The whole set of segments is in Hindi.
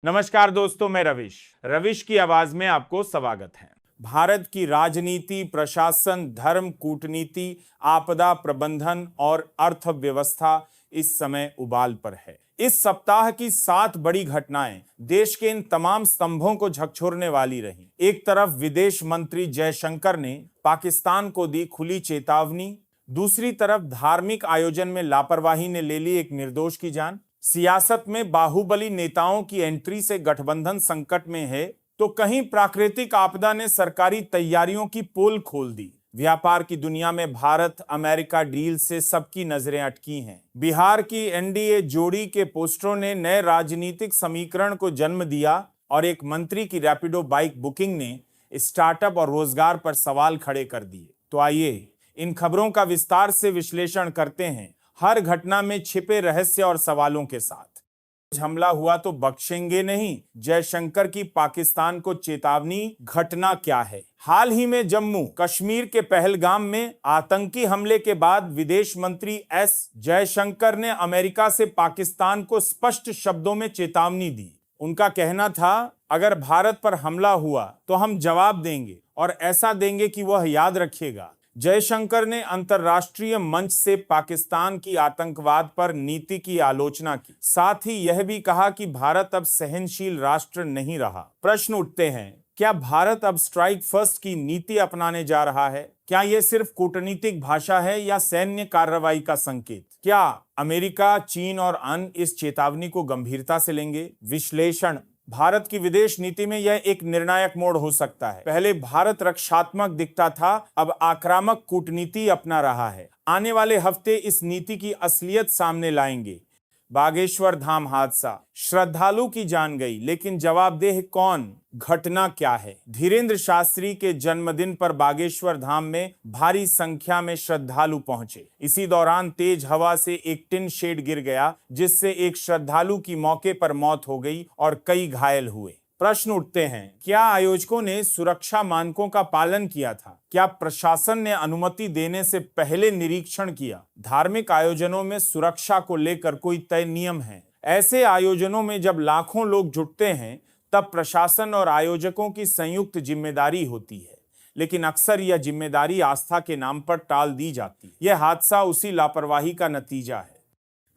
नमस्कार दोस्तों, मैं रविश की आवाज में आपको स्वागत है। भारत की राजनीति, प्रशासन, धर्म, कूटनीति, आपदा प्रबंधन और अर्थव्यवस्था इस समय उबाल पर है। इस सप्ताह की 7 बड़ी घटनाएं देश के इन तमाम स्तंभों को झकझोरने वाली रहीं। एक तरफ विदेश मंत्री जयशंकर ने पाकिस्तान को दी खुली चेतावनी, दूसरी तरफ धार्मिक आयोजन में लापरवाही ने ले ली एक निर्दोष की जान। सियासत में बाहुबली नेताओं की एंट्री से गठबंधन संकट में है, तो कहीं प्राकृतिक आपदा ने सरकारी तैयारियों की पोल खोल दी। व्यापार की दुनिया में भारत अमेरिका डील से सबकी नजरें अटकी हैं। बिहार की एनडीए जोड़ी के पोस्टरों ने नए राजनीतिक समीकरण को जन्म दिया और एक मंत्री की रैपिडो बाइक बुकिंग ने स्टार्टअप और रोजगार पर सवाल खड़े कर दिए। तो आइए इन खबरों का विस्तार से विश्लेषण करते हैं, हर घटना में छिपे रहस्य और सवालों के साथ। हमला हुआ तो बख्शेंगे नहीं, जयशंकर की पाकिस्तान को चेतावनी, घटना क्या है? हाल ही में जम्मू कश्मीर के पहलगाम में आतंकी हमले के बाद विदेश मंत्री एस जयशंकर ने अमेरिका से पाकिस्तान को स्पष्ट शब्दों में चेतावनी दी। उनका कहना था, अगर भारत पर हमला हुआ तो हम जवाब देंगे और ऐसा देंगे कि वह याद रखेगा। जयशंकर ने अंतर्राष्ट्रीय मंच से पाकिस्तान की आतंकवाद पर नीति की आलोचना की। साथ ही यह भी कहा कि भारत अब सहनशील राष्ट्र नहीं रहा। प्रश्न उठते हैं, क्या भारत अब स्ट्राइक फर्स्ट की नीति अपनाने जा रहा है? क्या यह सिर्फ कूटनीतिक भाषा है या सैन्य कार्रवाई का संकेत? क्या अमेरिका, चीन और अन्य इस चेतावनी को गंभीरता से लेंगे? विश्लेषण, भारत की विदेश नीति में यह एक निर्णायक मोड़ हो सकता है। पहले भारत रक्षात्मक दिखता था, अब आक्रामक कूटनीति अपना रहा है। आने वाले हफ्ते इस नीति की असलियत सामने लाएंगे। बागेश्वर धाम हादसा, श्रद्धालु की जान गई, लेकिन जवाबदेह कौन? घटना क्या है? धीरेन्द्र शास्त्री के जन्मदिन पर बागेश्वर धाम में भारी संख्या में श्रद्धालु पहुंचे। इसी दौरान तेज हवा से एक टिन शेड गिर गया, जिससे एक श्रद्धालु की मौके पर मौत हो गई और कई घायल हुए। प्रश्न उठते हैं, क्या आयोजकों ने सुरक्षा मानकों का पालन किया था? क्या प्रशासन ने अनुमति देने से पहले निरीक्षण किया? धार्मिक आयोजनों में सुरक्षा को लेकर कोई तय नियम है? ऐसे आयोजनों में जब लाखों लोग जुटते हैं, तब प्रशासन और आयोजकों की संयुक्त जिम्मेदारी होती है, लेकिन अक्सर यह जिम्मेदारी आस्था के नाम पर टाल दी जाती है। यह हादसा उसी लापरवाही का नतीजा है।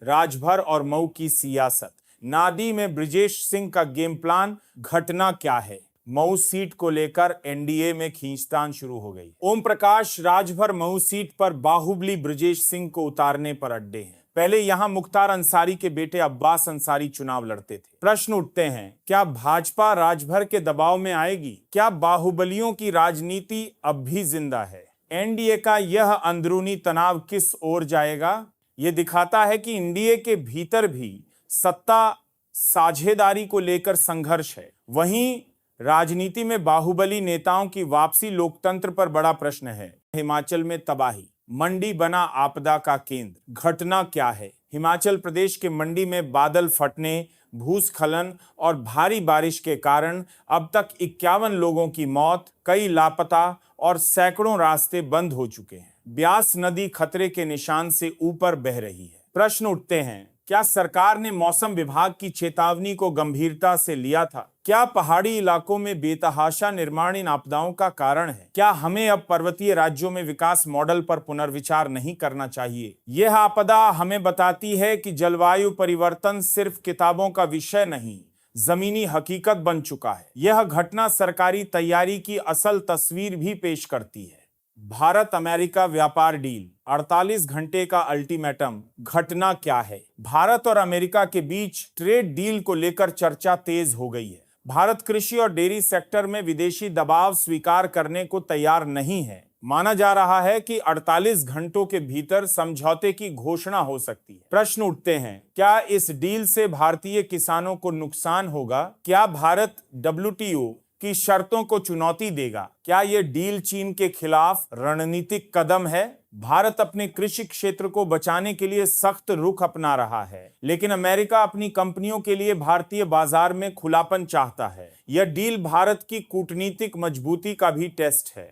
राजभर और मऊ की सियासत, नादी में ब्रिजेश सिंह का गेम प्लान, घटना क्या है? मऊ सीट को लेकर एनडीए में खींचतान शुरू हो गई। ओम प्रकाश राजभर मऊ सीट पर बाहुबली ब्रिजेश सिंह को उतारने पर अड्डे हैं। पहले यहां मुख्तार अंसारी के बेटे अब्बास अंसारी चुनाव लड़ते थे। प्रश्न उठते हैं, क्या भाजपा राजभर के दबाव में आएगी? क्या बाहुबलियों की राजनीति अब भी जिंदा है? एनडीए का यह अंदरूनी तनाव किस ओर जाएगा? यह दिखाता है कि एनडीए के भीतर भी सत्ता साझेदारी को लेकर संघर्ष है। वहीं राजनीति में बाहुबली नेताओं की वापसी लोकतंत्र पर बड़ा प्रश्न है। हिमाचल में तबाही, मंडी बना आपदा का केंद्र, घटना क्या है? हिमाचल प्रदेश के मंडी में बादल फटने, भूस्खलन और भारी बारिश के कारण अब तक 51 लोगों की मौत, कई लापता और सैकड़ों रास्ते बंद हो चुके हैं। ब्यास नदी खतरे के निशान से ऊपर बह रही है। प्रश्न उठते हैं, क्या सरकार ने मौसम विभाग की चेतावनी को गंभीरता से लिया था? क्या पहाड़ी इलाकों में बेतहाशा निर्माण इन आपदाओं का कारण है? क्या हमें अब पर्वतीय राज्यों में विकास मॉडल पर पुनर्विचार नहीं करना चाहिए? यह आपदा हमें बताती है कि जलवायु परिवर्तन सिर्फ किताबों का विषय नहीं, जमीनी हकीकत बन चुका है। यह घटना सरकारी तैयारी की असल तस्वीर भी पेश करती है। भारत अमेरिका व्यापार डील, 48 घंटे का अल्टीमेटम, घटना क्या है? भारत और अमेरिका के बीच ट्रेड डील को लेकर चर्चा तेज हो गई है। भारत कृषि और डेयरी सेक्टर में विदेशी दबाव स्वीकार करने को तैयार नहीं है। माना जा रहा है कि 48 घंटों के भीतर समझौते की घोषणा हो सकती है। प्रश्न उठते हैं, क्या इस डील से भारतीय किसानों को नुकसान होगा? क्या भारत डब्ल्यूटीओ की शर्तों को चुनौती देगा? क्या यह डील चीन के खिलाफ रणनीतिक कदम है? भारत अपने कृषि क्षेत्र को बचाने के लिए सख्त रुख अपना रहा है, लेकिन अमेरिका अपनी कंपनियों के लिए भारतीय बाजार में खुलापन चाहता है। यह डील भारत की कूटनीतिक मजबूती का भी टेस्ट है।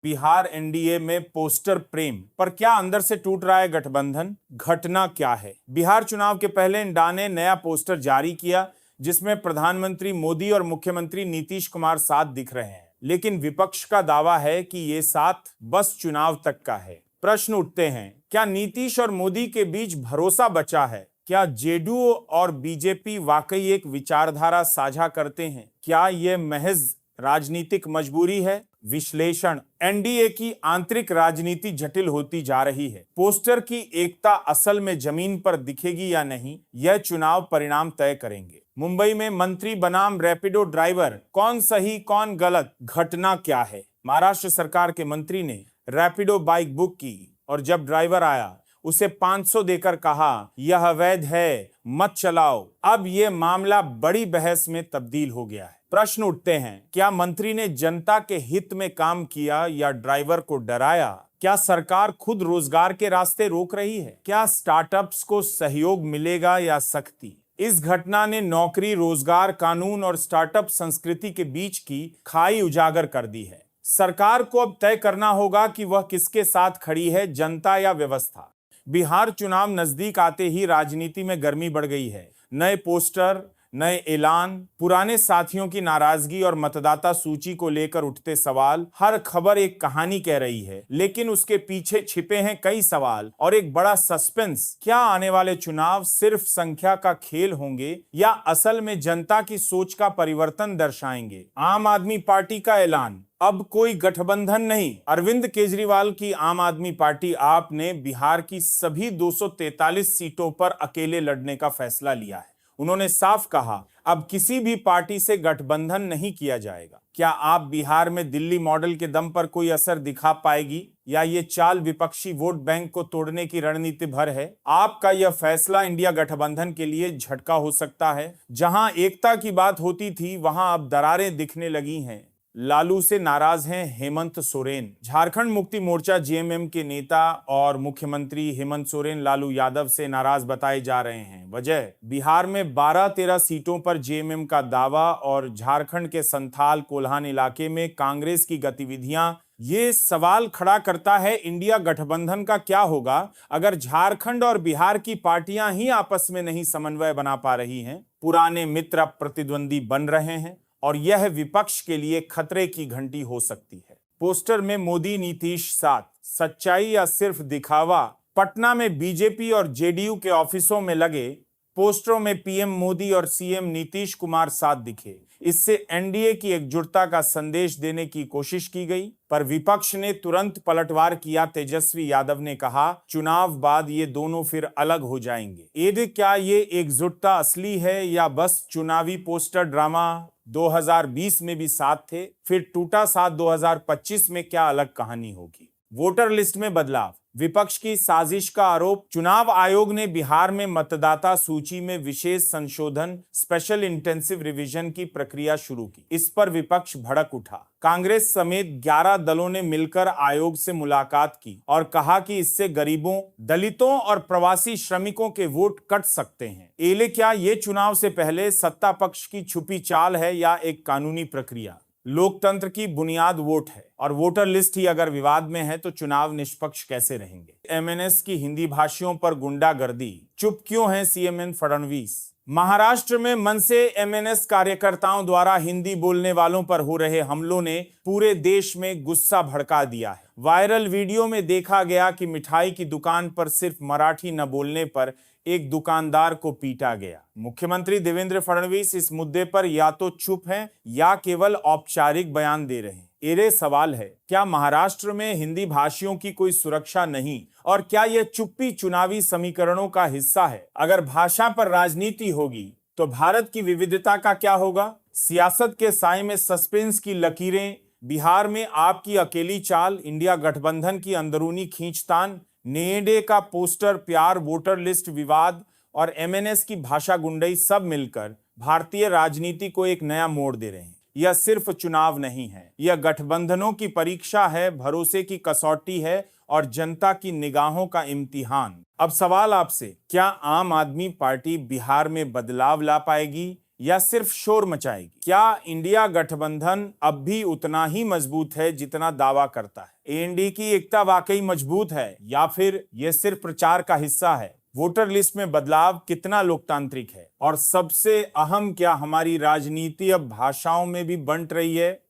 बिहार एनडीए में पोस्टर प्रेम पर क्या अंदर से टूट रहा है गठबंधन? घटना क्या है? बिहार चुनाव के पहले इंडा ने नया पोस्टर जारी किया, जिसमें प्रधानमंत्री मोदी और मुख्यमंत्री नीतीश कुमार साथ दिख रहे हैं। लेकिन विपक्ष का दावा है कि ये साथ बस चुनाव तक का है। प्रश्न उठते हैं, क्या नीतीश और मोदी के बीच भरोसा बचा है? क्या जेडीयू और बीजेपी वाकई एक विचारधारा साझा करते हैं? क्या यह महज राजनीतिक मजबूरी है? विश्लेषण, एनडीए की आंतरिक राजनीति जटिल होती जा रही है। पोस्टर की एकता असल में जमीन पर दिखेगी या नहीं, यह चुनाव परिणाम तय करेंगे। मुंबई में मंत्री बनाम रैपिडो ड्राइवर, कौन सही कौन गलत, घटना क्या है? महाराष्ट्र सरकार के मंत्री ने रैपिडो बाइक बुक की और जब ड्राइवर आया उसे 500 देकर कहा यह अवैध है, मत चलाओ। अब यह मामला बड़ी बहस में तब्दील हो गया है। प्रश्न उठते हैं, क्या मंत्री ने जनता के हित में काम किया या ड्राइवर को डराया? क्या सरकार खुद रोजगार के रास्ते रोक रही है? क्या स्टार्टअप्स को सहयोग मिलेगा या सख्ती? इस घटना ने नौकरी, रोजगार, कानून और स्टार्टअप संस्कृति के बीच की खाई उजागर कर दी है। सरकार को अब तय करना होगा कि वह किसके साथ खड़ी है, जनता या व्यवस्था। बिहार चुनाव नजदीक आते ही राजनीति में गर्मी बढ़ गई है। नए पोस्टर, नए ऐलान, पुराने साथियों की नाराजगी और मतदाता सूची को लेकर उठते सवाल। हर खबर एक कहानी कह रही है, लेकिन उसके पीछे छिपे हैं कई सवाल और एक बड़ा सस्पेंस। क्या आने वाले चुनाव सिर्फ संख्या का खेल होंगे या असल में जनता की सोच का परिवर्तन दर्शाएंगे? आम आदमी पार्टी का ऐलान, अब कोई गठबंधन नहीं। अरविंद केजरीवाल की आम आदमी पार्टी आप ने बिहार की सभी 243 सीटों पर अकेले लड़ने का फैसला लिया है। उन्होंने साफ कहा, अब किसी भी पार्टी से गठबंधन नहीं किया जाएगा। क्या आप बिहार में दिल्ली मॉडल के दम पर कोई असर दिखा पाएगी या ये चाल विपक्षी वोट बैंक को तोड़ने की रणनीति भर है? आपका यह फैसला इंडिया गठबंधन के लिए झटका हो सकता है। जहां एकता की बात होती थी, वहां अब दरारें दिखने लगी हैं। लालू से नाराज हैं हेमंत सोरेन। झारखंड मुक्ति मोर्चा जेएमएम के नेता और मुख्यमंत्री हेमंत सोरेन लालू यादव से नाराज बताए जा रहे हैं। वजह, बिहार में 12-13 सीटों पर जेएमएम का दावा और झारखंड के संथाल कोल्हान इलाके में कांग्रेस की गतिविधियां। ये सवाल खड़ा करता है, इंडिया गठबंधन का क्या होगा अगर झारखंड और बिहार की पार्टियां ही आपस में नहीं समन्वय बना पा रही हैं? पुराने मित्र अब प्रतिद्वंदी बन रहे हैं और यह विपक्ष के लिए खतरे की घंटी हो सकती है। पोस्टर में मोदी नीतीश साथ, सच्चाई या सिर्फ दिखावा? पटना में बीजेपी और जेडीयू के ऑफिसों में लगे पोस्टरों में पीएम मोदी और सीएम नीतीश कुमार साथ दिखे। इससे एनडीए की एकजुटता का संदेश देने की कोशिश की गई, पर विपक्ष ने तुरंत पलटवार किया। तेजस्वी यादव ने कहा, चुनाव बाद ये दोनों फिर अलग हो जाएंगे। क्या ये एकजुटता असली है या बस चुनावी पोस्टर ड्रामा? 2020 में भी साथ थे, फिर टूटा साथ 2025 में क्या अलग कहानी होगी? वोटर लिस्ट में बदलाव, विपक्ष की साजिश का आरोप। चुनाव आयोग ने बिहार में मतदाता सूची में विशेष संशोधन, स्पेशल इंटेंसिव रिवीजन की प्रक्रिया शुरू की। इस पर विपक्ष भड़क उठा। कांग्रेस समेत 11 दलों ने मिलकर आयोग से मुलाकात की और कहा कि इससे गरीबों, दलितों और प्रवासी श्रमिकों के वोट कट सकते हैं। क्या ये चुनाव से पहले सत्ता पक्ष की छुपी चाल है या एक कानूनी प्रक्रिया? लोकतंत्र की बुनियाद वोट है और वोटर लिस्ट ही अगर विवाद में है तो चुनाव निष्पक्ष कैसे रहेंगे? एमएनएस की हिंदी भाषियों पर गुंडागर्दी, चुप क्यों हैं सीएम फडणवीस? महाराष्ट्र में मनसे एमएनएस कार्यकर्ताओं द्वारा हिंदी बोलने वालों पर हो रहे हमलों ने पूरे देश में गुस्सा भड़का दिया है। वायरल वीडियो में देखा गया कि मिठाई की दुकान पर सिर्फ मराठी न बोलने पर एक दुकानदार को पीटा गया। मुख्यमंत्री देवेंद्र फडणवीस इस मुद्दे पर या तो चुप हैं या केवल औपचारिक बयान दे रहे हैं। ये सवाल है, क्या महाराष्ट्र में हिंदी भाषियों की कोई सुरक्षा नहीं और क्या यह चुप्पी चुनावी समीकरणों का हिस्सा है? अगर भाषा पर राजनीति होगी तो भारत की विविधता का क्या होगा? सियासत के साए में सस्पेंस की लकीरें, बिहार में आपकी अकेली चाल, इंडिया गठबंधन की अंदरूनी खींचतान, नेडे का पोस्टर, प्यार, वोटर लिस्ट विवाद और एमएनएस की भाषा गुंडई सब मिलकर भारतीय राजनीति को एक नया मोड़ दे रहे हैं। यह सिर्फ चुनाव नहीं है, यह गठबंधनों की परीक्षा है, भरोसे की कसौटी है और जनता की निगाहों का इम्तिहान। अब सवाल आपसे, क्या आम आदमी पार्टी बिहार में बदलाव ला पाएगी या सिर्फ शोर मचाएगी? क्या इंडिया गठबंधन अब भी उतना ही मजबूत है जितना दावा करता है? एनडीए की एकता वाकई मजबूत है या फिर यह सिर्फ प्रचार का हिस्सा है? वोटर लिस्ट में बदलाव कितना लोकतांत्रिक है? और सबसे अहम, क्या हमारी राजनीति अब भाषाओं में भी बंट रही है?